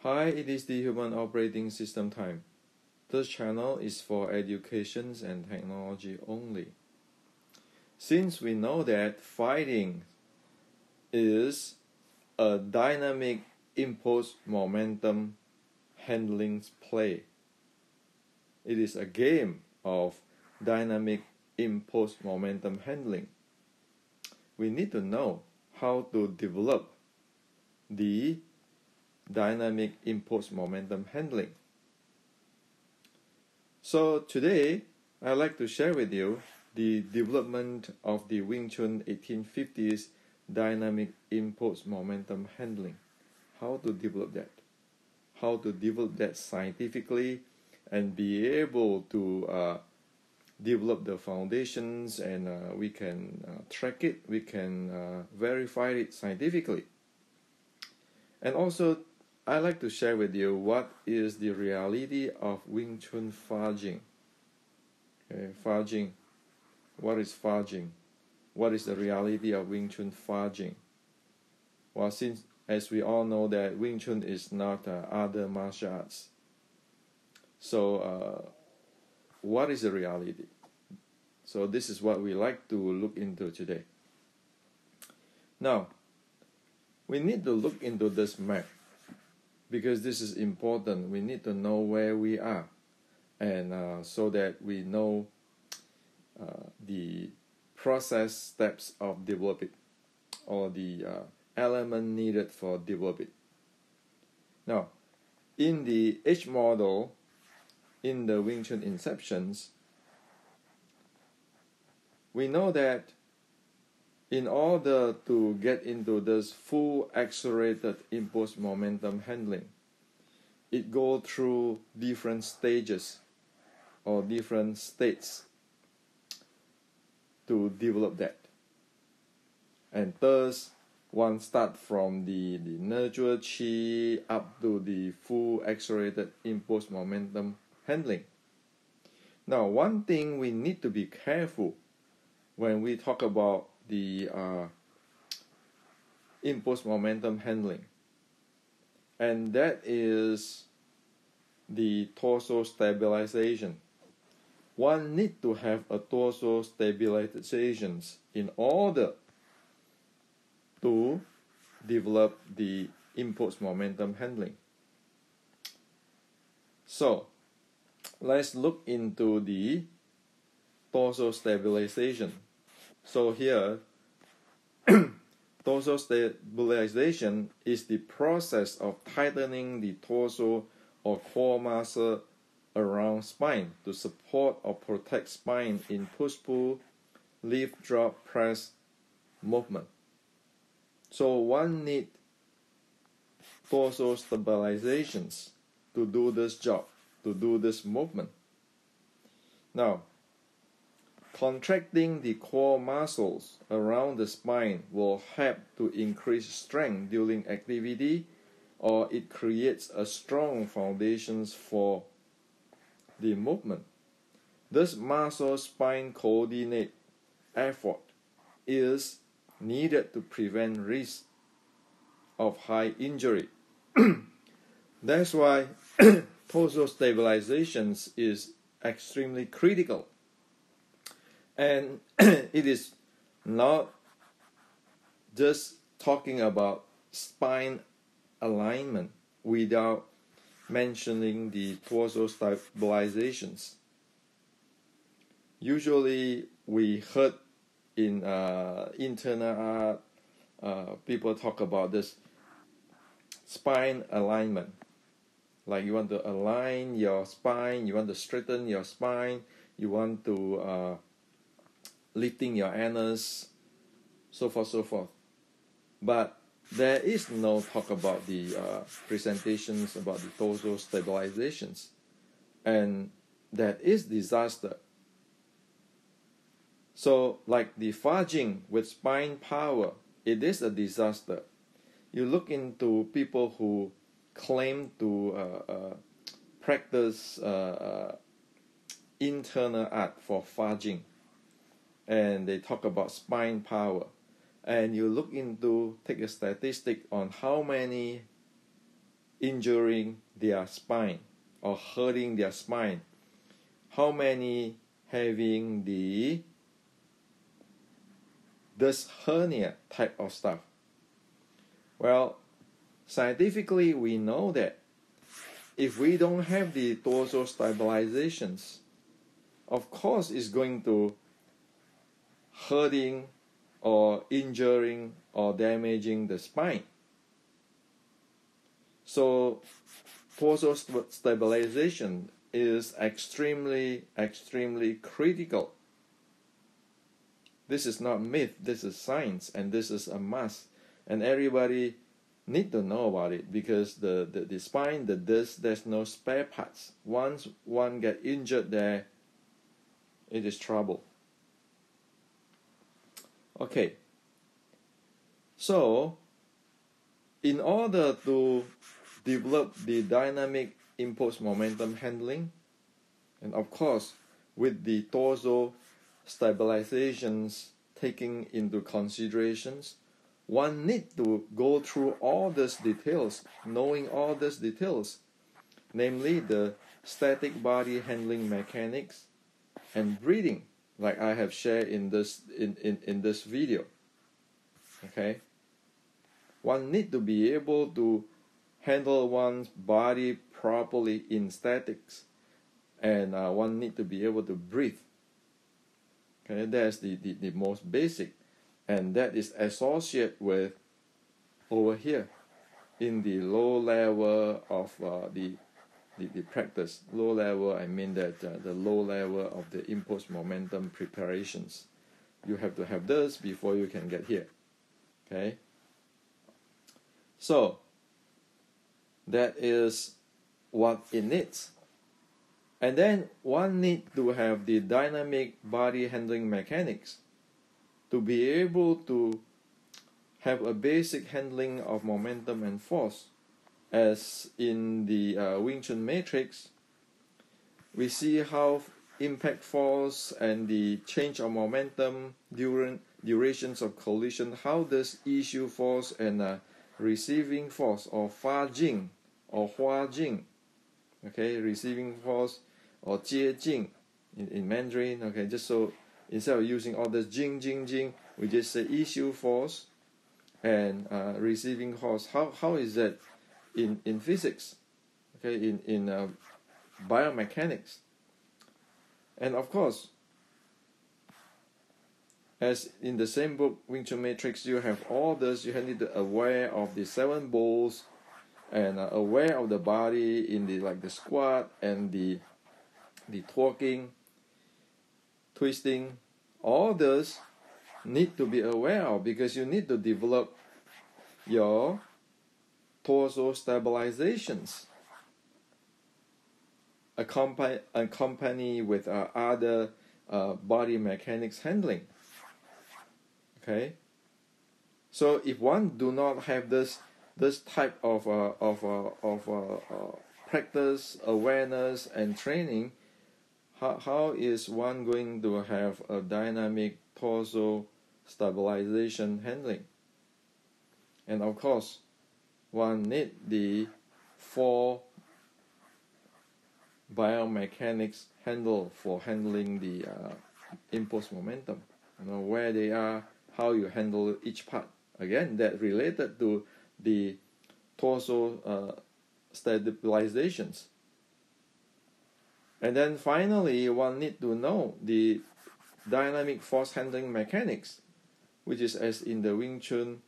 Hi, it is the Human Operating System time. This channel is for education and technology only. Since we know that fighting is a dynamic impulse momentum handling play, it is a game of dynamic impulse momentum handling. We need to know how to develop the dynamic impulse momentum handling. So today, I'd like to share with you the development of the Wing Chun 1850s dynamic impulse momentum handling. How to develop that. How to develop that scientifically and be able to develop the foundations, and we can track it, we can verify it scientifically. And also, I'd like to share with you what is the reality of Wing Chun Fa-Jing. Okay, Fa-Jing. What is Fa-Jing? What is the reality of Wing Chun Fa-Jing? Well, since as we all know that Wing Chun is not other martial arts. So what is the reality? So this is what we like to look into today. Now, we need to look into this map because this is important. We need to know where we are, and so that we know the process steps of developing or the element needed for developing. Now, in the H model, in the Wing Chun Inceptions, we know that in order to get into this full accelerated impulse momentum handling, it goes through different stages or different states to develop that. And thus, one start from the nurture chi up to the full accelerated impulse momentum handling. Now, one thing we need to be careful when we talk about the impulse momentum handling, and that is the torso stabilization. One need to have a torso stabilization in order to develop the impulse momentum handling. So let's look into the torso stabilization. So here, torso stabilization is the process of tightening the torso or core muscle around spine to support or protect spine in push-pull, lift, drop, press movement. So one needs torso stabilizations to do this job, to do this movement. Now, contracting the core muscles around the spine will help to increase strength during activity, or it creates a strong foundation for the movement. This muscle spine coordinate effort is needed to prevent risk of high injury. That's why torso stabilization is extremely critical. And it is not just talking about spine alignment without mentioning the torso stabilizations. Usually we heard in internal art, people talk about this spine alignment. Like you want to align your spine, you want to straighten your spine, you want to lifting your anus, so forth, so forth. But there is no talk about the presentations about the torso stabilizations, and that is disaster. So like the Fa-Jing with spine power, it is a disaster. You look into people who claim to practice internal art for Fa-Jing, and they talk about spine power, and you look into, take a statistic on how many injuring their spine or hurting their spine? How many having this hernia type of stuff? Well, scientifically we know that if we don't have the dorsal stabilizations, of course it's going to hurting or injuring or damaging the spine. So dorsal stabilization is extremely critical. This is not myth, this is science, and this is a must, and everybody need to know about it, because the spine, the disc, there's no spare parts. Once one get injured there, it is trouble. Okay, so in order to develop the dynamic impulse momentum handling, and of course with the dorsal stabilizations taking into considerations, one need to go through all these details, knowing all these details, namely the static body handling mechanics and breathing, like I have shared in this video. Okay, one need to be able to handle one's body properly in statics, and one need to be able to breathe. Okay, that's the most basic, and that is associated with over here in the low level of the practice. Low level, I mean that the low level of the impulse momentum preparations. You have to have this before you can get here. Okay, so that is what it needs. And then one need to have the dynamic body handling mechanics to be able to have a basic handling of momentum and force. As in the Wing Chun matrix, we see how impact force and the change of momentum during durations of collision, how does issue force and receiving force, or Fa Jing or Hua Jing, okay, receiving force, or Jie Jing in Mandarin, okay, just so instead of using all this Jing Jing Jing, we just say issue force and receiving force. How is that in physics, okay, in biomechanics? And of course, as in the same book, Wing Chun Matrix, you have all this. You need to be aware of the 7 bowls and aware of the body in the the squat and the twerking, twisting. All this need to be aware of, because you need to develop your torso stabilizations, accompany with other body mechanics handling. Okay, so if one do not have this type of practice, awareness, and training, how is one going to have a dynamic torso stabilization handling? And of course, one need the 4 biomechanics handle for handling the impulse momentum. You know where they are, how you handle each part. Again, that related to the torso stabilizations. And then finally, one need to know the dynamic force handling mechanics, which is as in the Wing Chun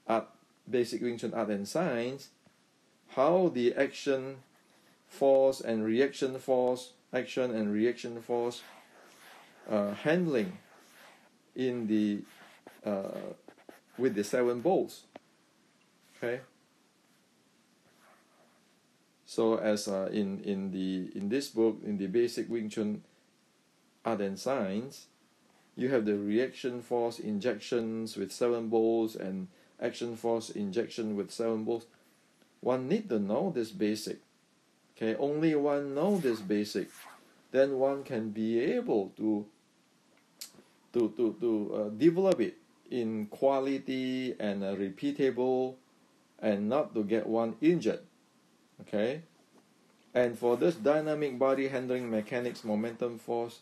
art, basic Wing Chun art and science, how the action force and reaction force, action and reaction force handling in the with the 7 bowls. Okay. So as in this book, in the basic Wing Chun art and science, you have the reaction force injections with 7 bowls and action force injection with 7 bowls. One need to know this basic. Okay, only one know this basic, then one can be able to develop it in quality and repeatable, and not to get one injured. Okay, and for this dynamic body handling mechanics momentum force,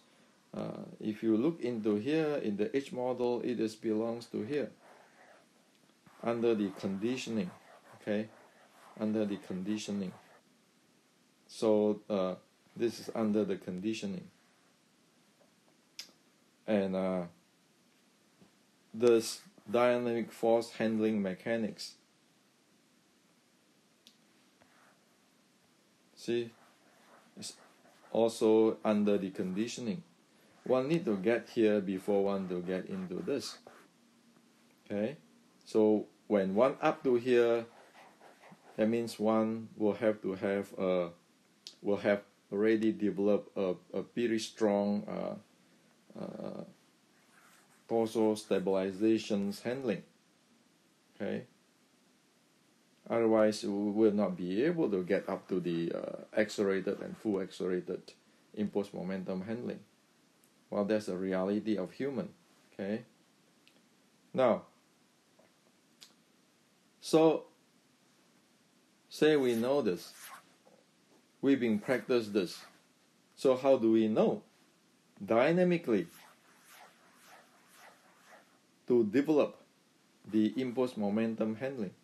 if you look into here in the H model, it is belongs to here under the conditioning. Okay, under the conditioning. So this is under the conditioning, and this dynamic force handling mechanics. See, it's also under the conditioning. One need to get here before one to get into this. Okay, so when one up to here, that means one will have to have will have already developed a pretty strong torso stabilizations handling. Okay, otherwise we will not be able to get up to the accelerated and full accelerated impulse momentum handling. Well, that's a reality of human. Okay, now so say we know this, we've been practiced this, so how do we know dynamically to develop the impulse momentum handling?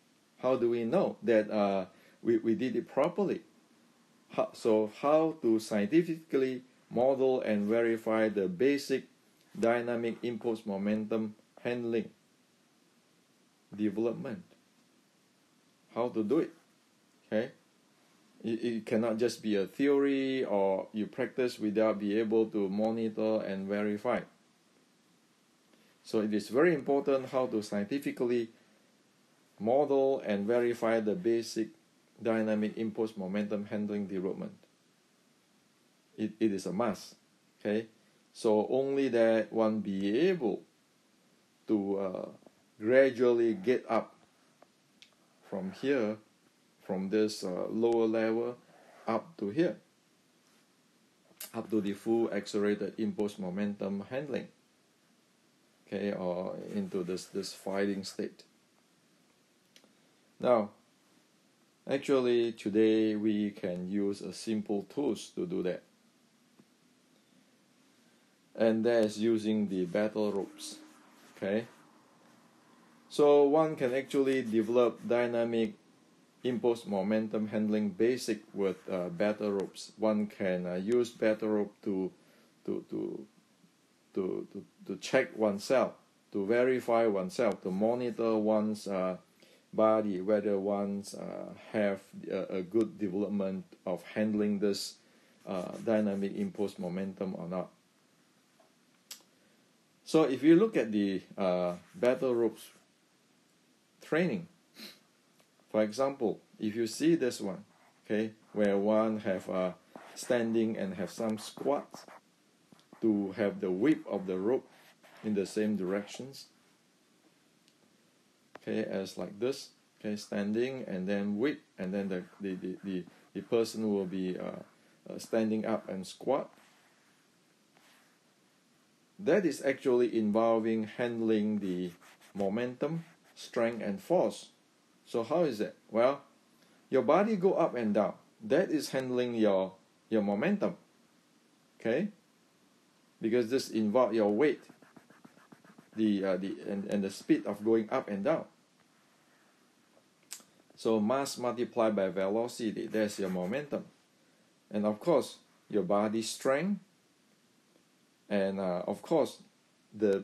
How do we know that we did it properly? So how to scientifically model and verify the basic dynamic impulse momentum handling development? How to do it? Okay, it cannot just be a theory or you practice without be able to monitor and verify. So it is very important how to scientifically model and verify the basic dynamic impulse momentum handling development. It is a must. Okay, so only that one be able to gradually get up from here, from this lower level up to here, up to the full accelerated impulse momentum handling. Okay, or into this fighting state. Now, actually today we can use a simple tools to do that, and that is using the battle ropes. Okay, so one can actually develop dynamic impulse momentum handling basic with battle ropes. One can use battle rope to check oneself, to verify oneself, to monitor one's body, whether one's have a good development of handling this dynamic impulse momentum or not. So if you look at the battle ropes training, for example, if you see this one, okay, where one have standing and have some squats to have the whip of the rope in the same directions, okay, as like this, okay, standing and then whip, and then the person will be standing up and squat. That is actually involving handling the momentum, strength, and force. So how is it? Well, your body go up and down. That is handling your momentum. Okay? Because this involves your weight, and the speed of going up and down. So mass multiplied by velocity, that's your momentum. And of course, your body strength, and of course, the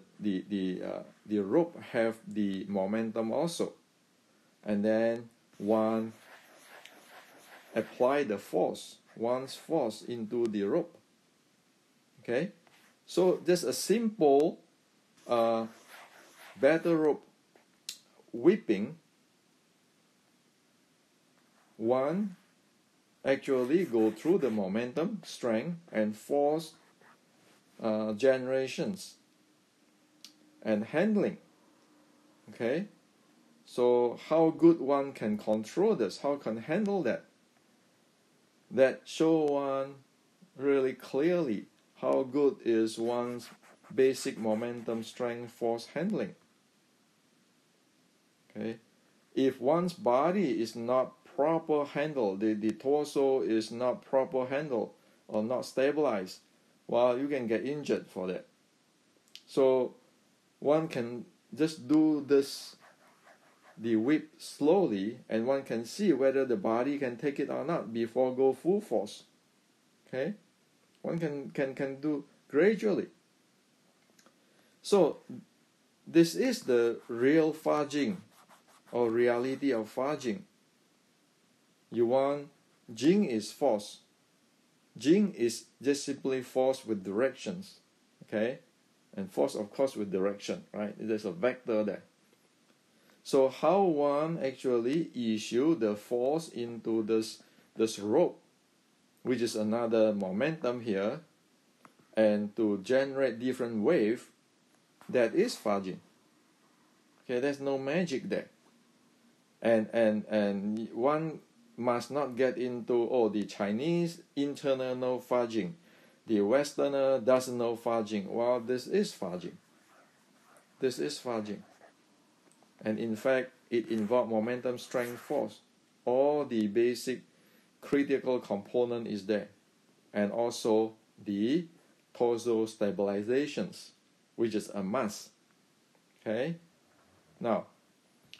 rope have the momentum also. And then one apply the force, one's force into the rope. Okay, so just a simple battle rope whipping, one actually go through the momentum, strength, and force generations and handling. Okay, so how good one can control this, how can handle that, that show one really clearly how good is one's basic momentum, strength, force handling. Okay, if one's body is not proper handle, the torso is not proper handle or not stabilized, well, you can get injured for that. So one can just do this, the whip slowly, and one can see whether the body can take it or not before go full force. Okay, one can do gradually. So this is the real Fa Jing, or reality of Fa Jing. You want, Jing is force. Jing is just simply force with directions. Okay, and force of course with direction, right? There's a vector there. So how one actually issue the force into this rope, which is another momentum here, and to generate different wave, that is Fa Jing. Okay, there's no magic there. And one must not get into, the Chinese internal know Fa Jing, the Westerner doesn't know Fa Jing. Well, this is Fa Jing. This is Fa Jing. And in fact, it involves momentum, strength, force. All the basic critical component is there. And also the torso stabilizations, which is a must. Okay? Now,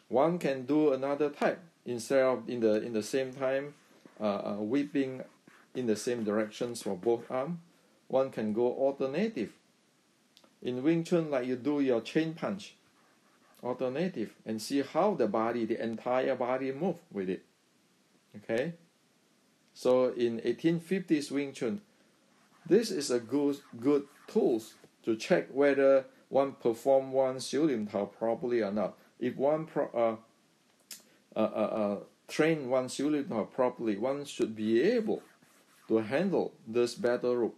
one can do another type. Instead of in the same time whipping in the same directions for both arms, one can go alternative. In Wing Chun, like you do your chain punch, alternative, and see how the entire body move with it. Okay? So in 1850s Wing Chun, this is a good tools to check whether one perform one Xiu Lim Tao properly or not. If one train one Xiu Lim Tao properly, one should be able to handle this battle rope,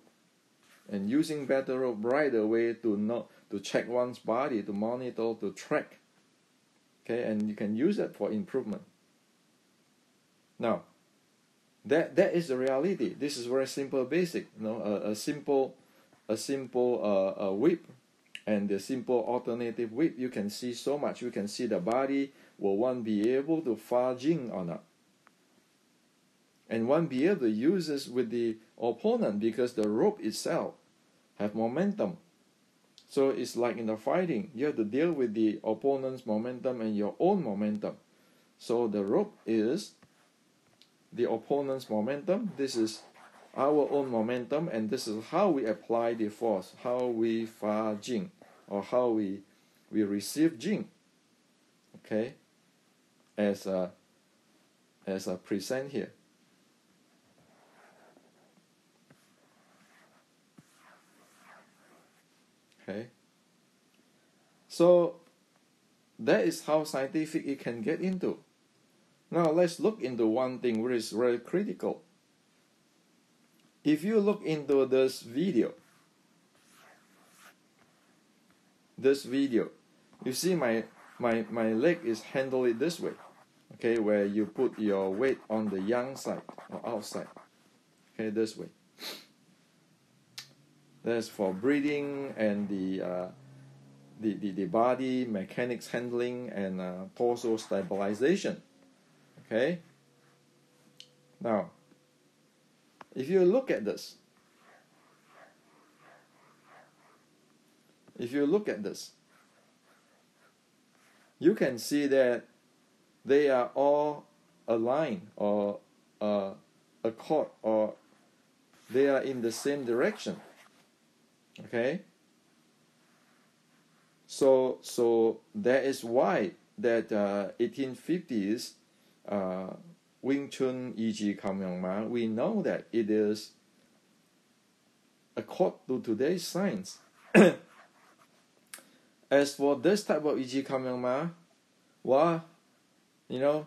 and using battle rope right away to check one's body, to monitor, to track. Okay, and you can use that for improvement. Now, that is the reality. This is very simple, basic. A simple whip and the simple alternative whip. You can see so much. You can see the body. Will one be able to Fa Jing or not? And one be able to use this with the opponent because the rope itself have momentum. So it's like in the fighting, you have to deal with the opponent's momentum and your own momentum. So the rope is the opponent's momentum. This is our own momentum, and this is how we apply the force, how we Fa Jing, or how we receive Jing. Okay, as a present here. Okay, so that is how scientific it can get into. Now let's look into one thing which is very critical. If you look into this video, you see my leg is handled this way. Okay, where you put your weight on the yang side or outside. Okay, this way. That's for breathing and the body mechanics handling and torso stabilization. Okay. Now, if you look at this, you can see that they are all aligned or accord, or they are in the same direction. Okay. So that is why that 1850s Wing Chun Yiji Kamyongma, we know that it is according to today's science. As for this type of Yiji Kamyongma, well, you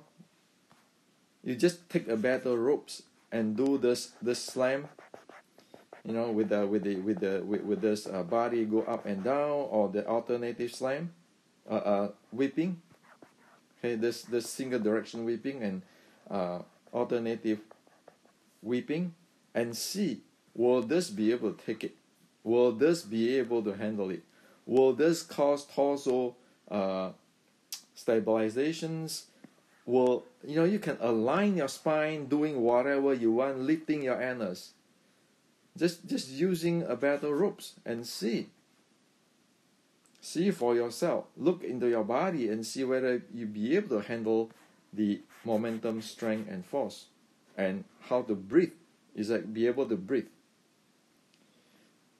just take a battle ropes and do this slam, with this body go up and down, or the alternative slam, whipping. Okay, this single direction whipping and alternative whipping, and see, will this be able to take it? Will this be able to handle it? Will this cause torso stabilizations? Will you can align your spine, doing whatever you want, lifting your anus. Just using a battle ropes and see for yourself. Look into your body and see whether you be able to handle the momentum, strength, and force, and how to breathe. Is like be able to breathe.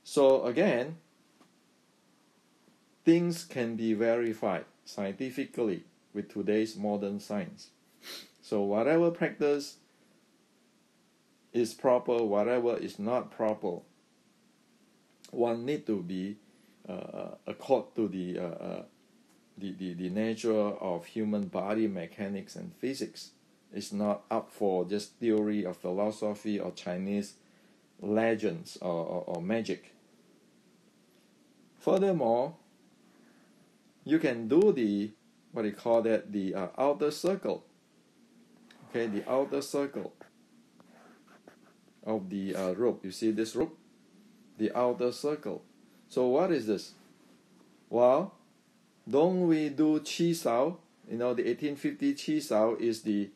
So again, things can be verified scientifically with today's modern science. So whatever practice is proper, whatever is not proper, one need to be accord to the nature of human body mechanics and physics. It's not up for just theory or philosophy or Chinese legends or magic. Furthermore, you can do the outer circle. Okay, the outer circle of the rope. You see this rope? The outer circle. So what is this? Well, don't we do Qi Sao? The 1850 Qi Sao is the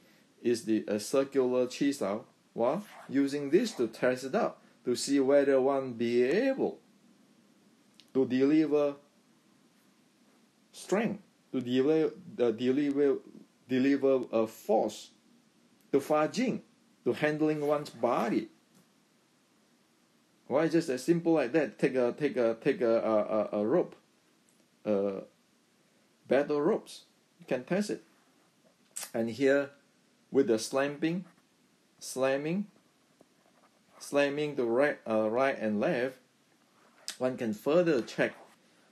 circular Qi Sao. Well, using this to test it out, to see whether one be able to deliver strength, to deliver a force, to Fa Jing, to handling one's body. Why just as simple like that? Take a rope, battle ropes. You can test it. And here, with the slamming to right and left, one can further check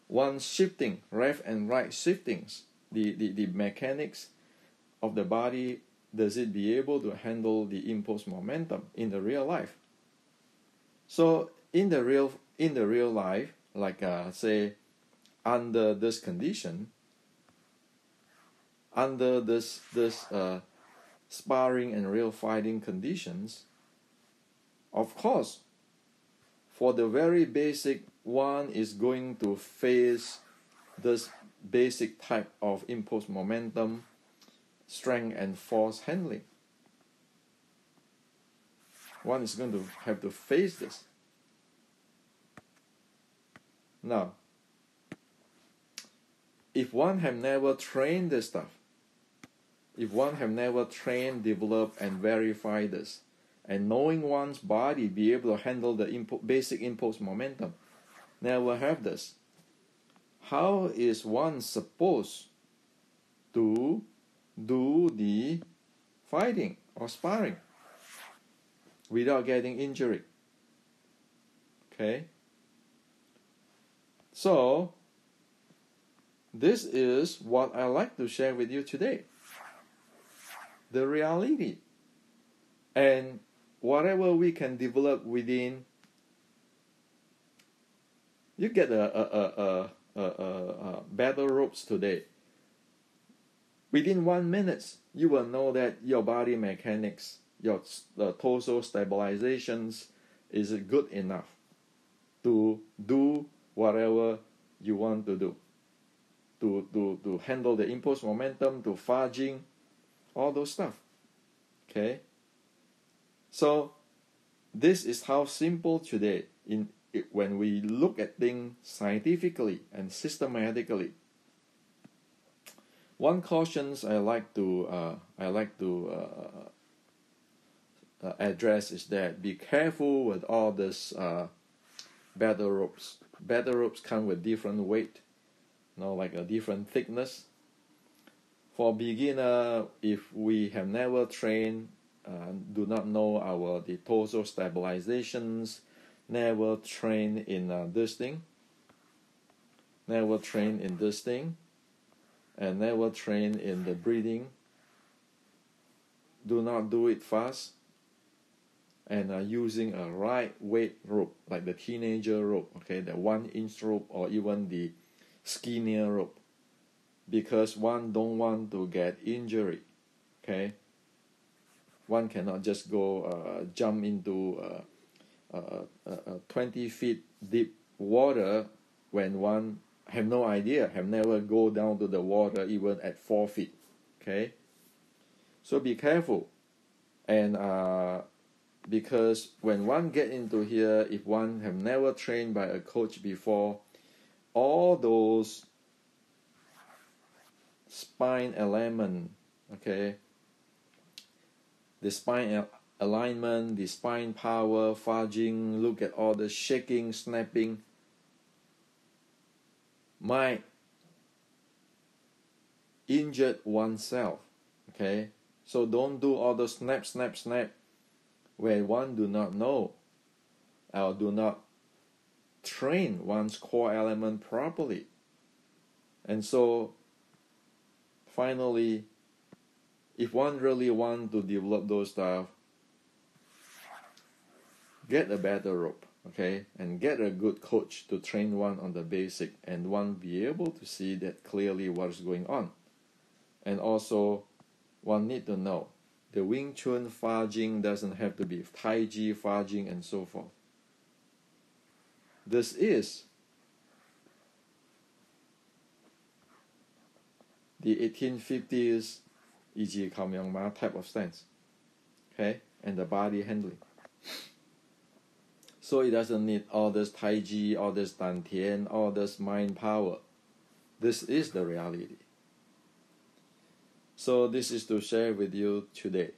one's shifting, left and right shiftings, the mechanics of the body. Does it be able to handle the impulse momentum in the real life? So in the real life, like say under this condition, under this sparring and real fighting conditions, of course, for the very basic, one is going to face this basic type of impulse momentum, strength and force handling. One is going to have to face this. Now, if one have never trained this stuff, if one have never trained, developed, and verified this, and knowing one's body be able to handle the basic impulse momentum, never have this, how is one supposed to do the fighting or sparring without getting injury? Okay? So, this is what I like to share with you today. The reality. And whatever we can develop within, you get a battle ropes today. Within 1 minute, you will know that your body mechanics, your torso stabilizations is good enough to do whatever you want to do. To handle the impulse momentum, to Fa Jing, all those stuff. Okay? So, this is how simple today, when we look at things scientifically and systematically. One cautions I like to address is that be careful with all this battle ropes. Battle ropes come with different weight, like a different thickness. For beginner, if we have never trained, do not know the torso stabilizations, never trained in this thing, and never trained in the breathing, do not do it fast, and using a right weight rope, like the teenager rope, okay, the 1-inch rope or even the skinnier rope, because one don't want to get injury. Okay, one cannot just go jump into 20 feet deep water when one have no idea, have never go down to the water even at 4 feet. Okay, So be careful. And because when one get into here, if one have never trained by a coach before, all those spine element, okay, the spine alignment, the spine power, fudging, look at all the shaking, snapping, might injure oneself, okay? So don't do all the snap, snap, snap when one do not know or do not train one's core element properly. And so finally, if one really want to develop those stuff, get a better rope, okay, and get a good coach to train one on the basic, and one be able to see that clearly what's going on. And also, one need to know the Wing Chun fudging doesn't have to be Tai Chi fudging and so forth. This is the 1850s Yi Kao Myung Ma type of stance, okay, and the body handling. So it doesn't need all this Tai Chi, all this Dan Tian, all this mind power. This is the reality. So this is to share with you today.